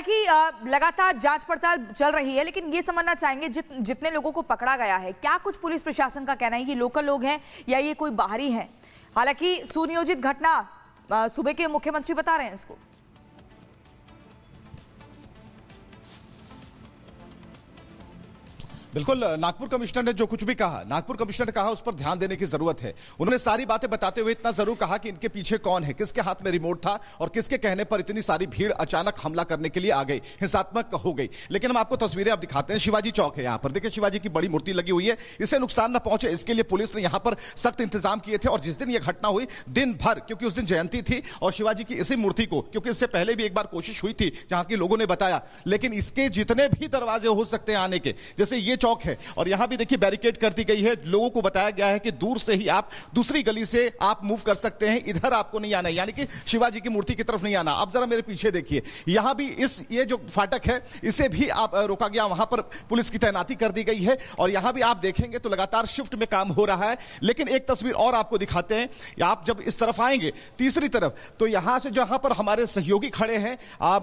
हालांकि लगातार जांच पड़ताल चल रही है, लेकिन ये समझना चाहेंगे जितने लोगों को पकड़ा गया है, क्या कुछ पुलिस प्रशासन का कहना है ये लोकल लोग हैं या ये कोई बाहरी हैं? हालांकि सुनियोजित घटना सूबे के मुख्यमंत्री बता रहे हैं इसको। बिल्कुल, नागपुर कमिश्नर ने जो कुछ भी कहा, नागपुर कमिश्नर ने कहा उस पर ध्यान देने की जरूरत है। उन्होंने सारी बातें बताते हुए इतना जरूर कहा कि इनके पीछे कौन है, किसके हाथ में रिमोट था और किसके कहने पर इतनी सारी भीड़ अचानक हमला करने के लिए आ गई, हिंसात्मक हो गई। लेकिन हम आपको तस्वीरें अब दिखाते हैं। शिवाजी चौक है, यहाँ पर देखिए शिवाजी की बड़ी मूर्ति लगी हुई है, इससे नुकसान न पहुंचे इसके लिए पुलिस ने यहाँ पर सख्त इंतजाम किए थे। और जिस दिन यह घटना हुई, दिन भर, क्योंकि उस दिन जयंती थी और शिवाजी की इसी मूर्ति को, क्योंकि इससे पहले भी एक बार कोशिश हुई थी जहां के लोगों ने बताया, लेकिन इसके जितने भी दरवाजे हो सकते हैं आने के, जैसे ये चौक है और यहां भी देखिए बैरिकेड कर दी गई है। लोगों को बताया गया है कि दूर से ही आप दूसरी गली से आप मूव कर सकते हैं, इधर आपको नहीं आना है, यानी कि शिवाजी की मूर्ति की तरफ नहीं आना। अब जरा मेरे पीछे देखिए, यहां भी ये जो फाटक है इसे भी आप रोका गया, वहां पर पुलिस की तैनाती कर दी गई है और यहां भी आप देखेंगे तो लगातार शिफ्ट में काम हो रहा है। लेकिन एक तस्वीर और आपको दिखाते हैं, आप जब इस तरफ आएंगे तीसरी तरफ, तो यहां से जहां पर हमारे सहयोगी खड़े हैं,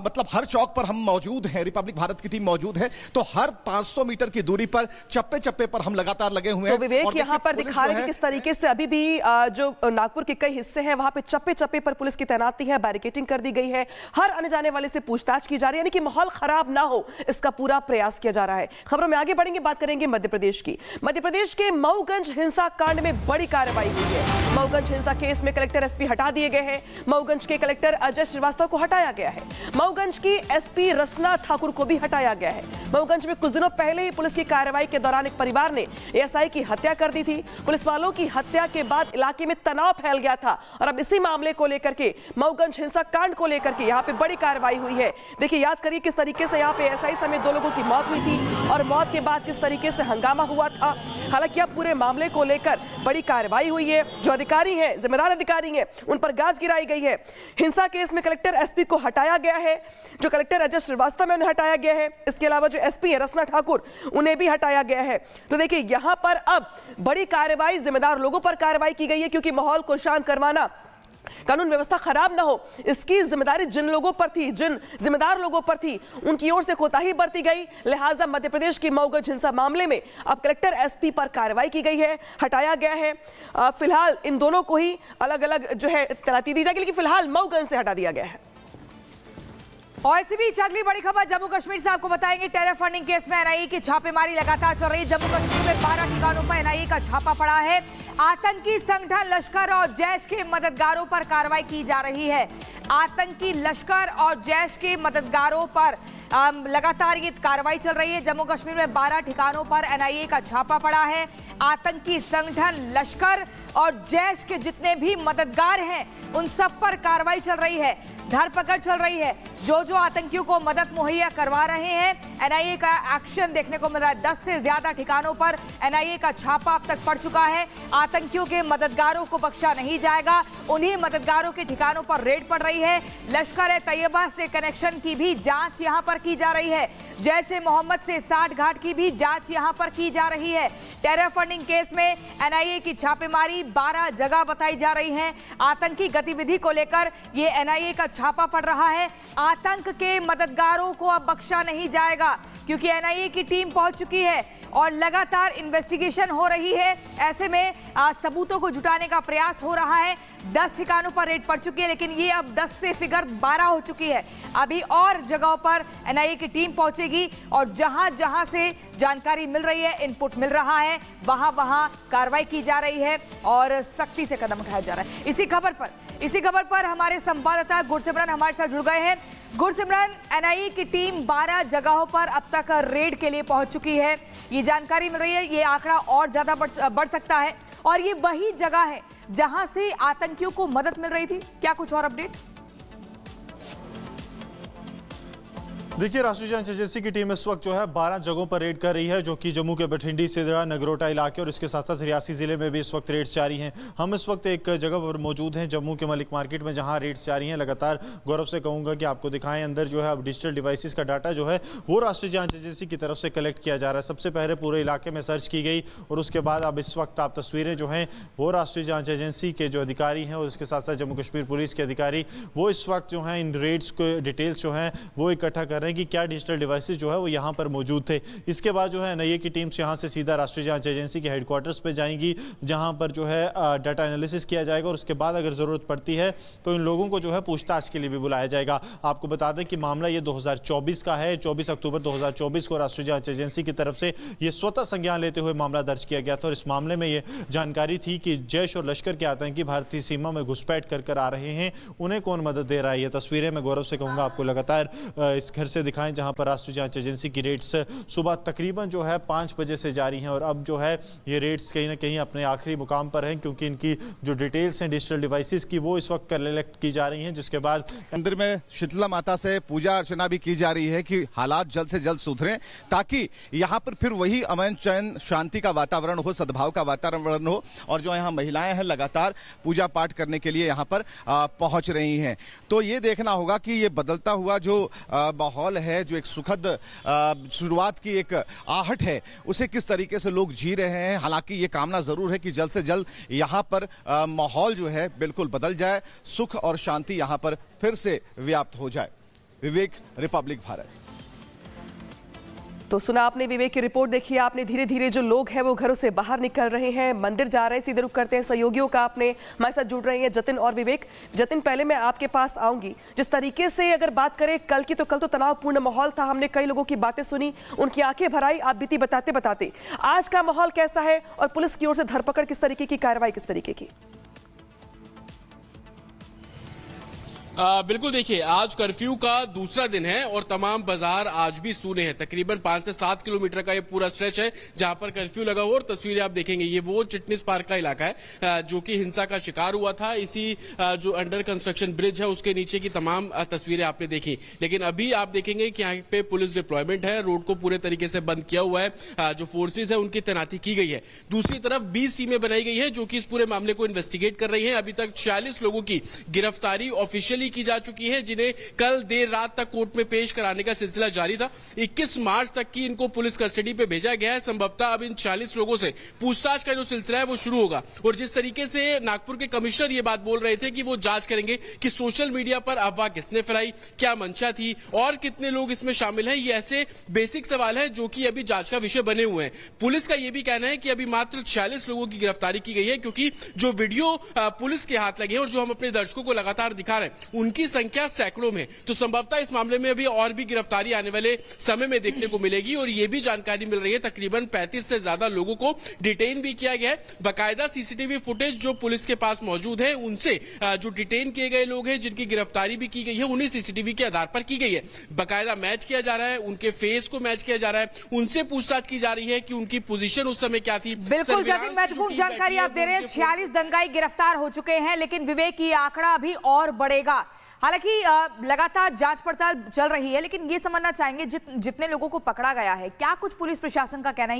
मतलब हर चौक पर हम मौजूद हैं, रिपब्लिक भारत की टीम मौजूद है, तो हर 500 मीटर की दूरी पर चप्पे चप्पे पर हम लगातार लगे हुए हैं। तो विवेक यहाँ पर दिखा रहे हैं किस तरीके से अभी भी जो नागपुर के कई हिस्से हैं वहां पे चप्पे चप्पे पर पुलिस की तैनाती है, बैरिकेडिंग कर दी गई है, हर आने जाने वाले से पूछताछ की जा रही है, यानी कि माहौल खराब ना हो इसका पूरा प्रयास किया जा रहा है। खबरों में आगे बढ़ेंगे, बात करेंगे मध्य प्रदेश की। मध्य प्रदेश के मऊगंज हिंसा कांड में बड़ी कार्रवाई हुई है। मऊगंज हिंसा केस में कलेक्टर एसपी हटा दिए गए हैं। मऊगंज के कलेक्टर अजय श्रीवास्तव को हटाया गया है। मऊगंज की एसपी रसना ठाकुर को भी हटाया गया है। मऊगंज में कुछ दिनों पहले ही पुलिस की कार्रवाई के दौरान एक परिवार ने एएसआई की हत्या कर दी थी। पुलिस वालों की हत्या के बाद इलाके में तनाव फैल गया था और अब इसी मामले को लेकर के, मऊगंज हिंसा कांड को लेकर के यहाँ पे बड़ी कार्रवाई हुई है। देखिए, याद करिए किस तरीके से यहाँ पे एएसआई समेत 2 लोगों की मौत हुई थी और मौत के बाद किस तरीके से हंगामा हुआ था। हालांकि अब पूरे मामले को लेकर बड़ी कार्रवाई हुई है। जो अधिकारी हैं, जिम्मेदार अधिकारी हैं, उन पर गाज गिराई गई है। हिंसा केस में कलेक्टर एसपी को हटाया गया है। जो कलेक्टर अजय श्रीवास्तव में उन्हें हटाया गया है। इसके अलावा जो एसपी है रसना ठाकुर, उन्हें भी हटाया गया है। तो देखिए, यहां पर अब बड़ी कार्रवाई, जिम्मेदार लोगों पर कार्रवाई की गई है, क्योंकि माहौल को शांत करवाना, कानून व्यवस्था खराब ना हो, इसकी जिम्मेदारी जिन लोगों पर थी, जिन जिम्मेदार लोगों पर थी, उनकी ओर से कोताही बरती गई। लिहाजा मध्य प्रदेश की मऊगंज हिंसा मामले में अब कलेक्टर एसपी पर कार्रवाई की गई है, हटाया गया है। फिलहाल इन दोनों को ही अलग अलग जो है तैनाती दी जाएगी, लेकिन फिलहाल मऊगंज से हटा दिया गया है। और इसी बीच अगली बड़ी खबर जम्मू कश्मीर से आपको बताएंगे। टेरर फंडिंग केस में एनआईए की छापेमारी लगातार चल रही है। जम्मू कश्मीर में 12 ठिकानों पर एनआईए का छापा पड़ा है। आतंकी संगठन लश्कर और जैश के मददगारों पर कार्रवाई की जा रही है। आतंकी लश्कर और जैश के मददगारों पर लगातार ये कार्रवाई चल रही है। जम्मू कश्मीर में 12 ठिकानों पर एनआईए का छापा पड़ा है। आतंकी संगठन लश्कर और जैश के जितने भी मददगार हैं उन सब पर कार्रवाई चल रही है, धरपकड़ चल रही है। जो आतंकियों को मदद मुहैया करवा रहे हैं, एनआईए का एक्शन देखने को मिल रहा है। 10 से ज्यादा ठिकानों पर एनआईए का छापा अब तक पड़ चुका है। आतंकियों के मददगारों को बख्शा नहीं जाएगा, उन्हीं मददगारों के ठिकानों पर रेड पड़ रही है। लश्कर-ए-तैयबा से कनेक्शन की भी जांच यहां पर की जा रही है। जैश-ए-मोहम्मद से 60 घाट की भी जांच यहां पर की जा रही है। टेरर फंडिंग केस में एनआईए की छापेमारी 12 जगह बताई जा रही है। आतंकी गतिविधि को लेकर ये एनआईए का छापा पड़ रहा है। आतंक के मददगारों को अब बख्शा नहीं जाएगा, क्योंकि एनआईए की टीम पहुंच चुकी है और लगातार इन्वेस्टिगेशन हो रही है। ऐसे में सबूतों को जुटाने का प्रयास हो रहा है। 10 ठिकानों पर रेड पड़ चुकी है, लेकिन ये अब 10 से फिगर 12 हो चुकी है। अभी और जगहों पर एनआईए की टीम पहुंचेगी और जहां जहां से जानकारी मिल रही है, इनपुट मिल रहा है, वहां वहां कार्रवाई की जा रही है और सख्ती से कदम उठाया जा रहा है। इसी खबर पर हमारे संवाददाता गुरसिमरन हमारे साथ जुड़ गए हैं। गुरसिमरन, एनआईए की टीम 12 जगहों पर अब तक रेड के लिए पहुंच चुकी है, ये जानकारी मिल रही है। ये आंकड़ा और ज्यादा बढ़ सकता है और ये वही जगह है जहां से आतंकियों को मदद मिल रही थी। क्या कुछ और अपडेट? देखिए, राष्ट्रीय जांच एजेंसी की टीम इस वक्त जो है 12 जगहों पर रेड कर रही है, जो कि जम्मू के बठिंडी, सिदरा, नगरोटा इलाके और इसके साथ साथ रियासी जिले में भी इस वक्त रेड्स जारी हैं। हम इस वक्त एक जगह पर मौजूद हैं, जम्मू के मलिक मार्केट में, जहां रेड्स जारी हैं। लगातार गौरव से कहूंगा कि आपको दिखाएं, अंदर जो है अब डिजिटल डिवाइसेस का डाटा जो है वो राष्ट्रीय जाँच एजेंसी की तरफ से कलेक्ट किया जा रहा है। सबसे पहले पूरे इलाके में सर्च की गई और उसके बाद अब इस वक्त आप तस्वीरें जो हैं वो राष्ट्रीय जाँच एजेंसी के जो अधिकारी हैं और इसके साथ साथ जम्मू कश्मीर पुलिस के अधिकारी वो इस वक्त जो हैं इन रेड्स को डिटेल्स जो हैं वो इकट्ठा कर रहे हैं। रहे हैं कि क्या डिजिटल डिवाइसेस जो है वो यहाँ पर मौजूद थे। इसके बाद जो है एनआईए की टीम्स यहाँ से सीधा राष्ट्रीय जांच एजेंसी के हेडक्वार्टर्स पे जाएंगी, जहाँ पर जो है डाटा एनालिसिस किया जाएगा और उसके बाद अगर ज़रूरत पड़ती है तो इन लोगों को जो है पूछताछ के लिए भी बुलाया जाएगा। आपको बता दें कि मामला ये 2024 का है। 24 अक्टूबर 2024 को राष्ट्रीय जांच एजेंसी की तरफ से ये स्वतः संज्ञान लेते हुए मामला दर्ज किया गया था और इस मामले में ये जानकारी थी कि जैश और लश्कर के आतंकी भारतीय सीमा में घुसपैठ कर आ रहे हैं, उन्हें कौन मदद दे रहा है। ये तस्वीरें मैं गौरव से कहूँगा आपको लगातार इस घर से दिखाएं, जहाँ पर राष्ट्रीय जांच एजेंसी की रेड्स सुबह तकरीबन जो है 5 बजे से जारी हैं और अब जो है ये रेड्स कहीं ना कहीं अपने आखिरी मुकाम पर हैं, क्योंकि इनकी जो डिटेल्स हैं डिजिटल डिवाइसेस की वो इस वक्त कलेक्ट की जा रही हैं, जिसके बाद मंदिर में शीतला माता से पूजा अर्चना भी की जा रही है कि हालात जल्द से जल्द सुधरें, ताकि यहाँ पर फिर वही अमन चैन शांति का वातावरण हो, सद्भाव का वातावरण हो। और जो यहाँ महिलाएं हैं लगातार पूजा पाठ करने के लिए यहाँ पर पहुंच रही हैं। तो ये देखना होगा कि ये बदलता हुआ जो माहौल है, जो एक सुखद शुरुआत की एक आहट है, उसे किस तरीके से लोग जी रहे हैं। हालांकि ये कामना जरूर है कि जल्द से जल्द यहाँ पर माहौल जो है बिल्कुल बदल जाए, सुख और शांति यहाँ पर फिर से व्याप्त हो जाए। विवेक, रिपब्लिक भारत। तो सुना आपने विवेक की रिपोर्ट, देखिए आपने। धीरे धीरे जो लोग हैं वो घरों से बाहर निकल रहे हैं, मंदिर जा रहे हैं। सीधे रुख करते हैं सहयोगियों का, आपने हमारे साथ जुड़ रहे हैं जतिन और विवेक। जतिन, पहले मैं आपके पास आऊंगी। जिस तरीके से अगर बात करें कल की, तो कल तो तनावपूर्ण माहौल था, हमने कई लोगों की बातें सुनी, उनकी आंखें भर आई आप बीती बताते बताते। आज का माहौल कैसा है और पुलिस की ओर से धरपकड़ किस तरीके की, कार्रवाई किस तरीके की? बिल्कुल, देखिए आज कर्फ्यू का दूसरा दिन है और तमाम बाजार आज भी सूने हैं। तकरीबन 5 से 7 किलोमीटर का ये पूरा स्ट्रेच है जहां पर कर्फ्यू लगा हुआ। और तस्वीरें आप देखेंगे, ये वो चिटनिस पार्क का इलाका है जो कि हिंसा का शिकार हुआ था। इसी जो अंडर कंस्ट्रक्शन ब्रिज है उसके नीचे की तमाम तस्वीरें आपने देखी। लेकिन अभी आप देखेंगे कि यहाँ पे पुलिस डिप्लॉयमेंट है, रोड को पूरे तरीके से बंद किया हुआ है, जो फोर्सेज है उनकी तैनाती की गई है। दूसरी तरफ 20 टीमें बनाई गई है जो कि इस पूरे मामले को इन्वेस्टिगेट कर रही है। अभी तक 46 लोगों की गिरफ्तारी ऑफिशियली की जा चुकी है, जिन्हें कल देर रात तक कोर्ट में पेश कराने का सिलसिला जारी था। 21 मार्च तक की इनको पुलिस कस्टडी पे भेजा गया है। संभवतः अब इन 40 लोगों से पूछताछ का जो सिलसिला है वो शुरू होगा। और जिस तरीके से नागपुर के कमिश्नर ये बात बोल रहे थे कि वो जांच करेंगे कि सोशल मीडिया पर अफवाह किसने फैलाई, क्या मंशा थी और कितने लोग इसमें शामिल हैं, ये ऐसे बेसिक सवाल है जो कि अभी जांच का विषय बने हुए हैं। पुलिस का यह भी कहना है कि अभी मात्र 46 लोगों की गिरफ्तारी की गई है, क्योंकि जो वीडियो पुलिस के हाथ लगे हैं और जो हम अपने दर्शकों को लगातार दिखा रहे हैं उनकी संख्या सैकड़ों में। तो संभवतः इस मामले में अभी और भी गिरफ्तारी आने वाले समय में देखने को मिलेगी। और यह भी जानकारी मिल रही है तकरीबन 35 से ज्यादा लोगों को डिटेन भी किया गया है। बाकायदा सीसीटीवी फुटेज जो पुलिस के पास मौजूद है उनसे जो डिटेन किए गए लोग हैं, जिनकी गिरफ्तारी भी की गई है, उन्हीं सीसीटीवी के आधार पर की गई है। बाकायदा मैच किया जा रहा है, उनके फेस को मैच किया जा रहा है, उनसे पूछताछ की जा रही है कि उनकी पोजीशन उस समय क्या थी। बिल्कुल जतिन, महत्वपूर्ण जानकारी आप दे रहे हैं। 46 दंगाई गिरफ्तार हो चुके हैं, लेकिन विवेक ये आंकड़ा अभी और बढ़ेगा। हालांकि लगातार जांच पड़ताल चल रही है, लेकिन ये समझना चाहेंगे जितने लोगों को पकड़ा गया है, क्या कुछ पुलिस प्रशासन का कहना है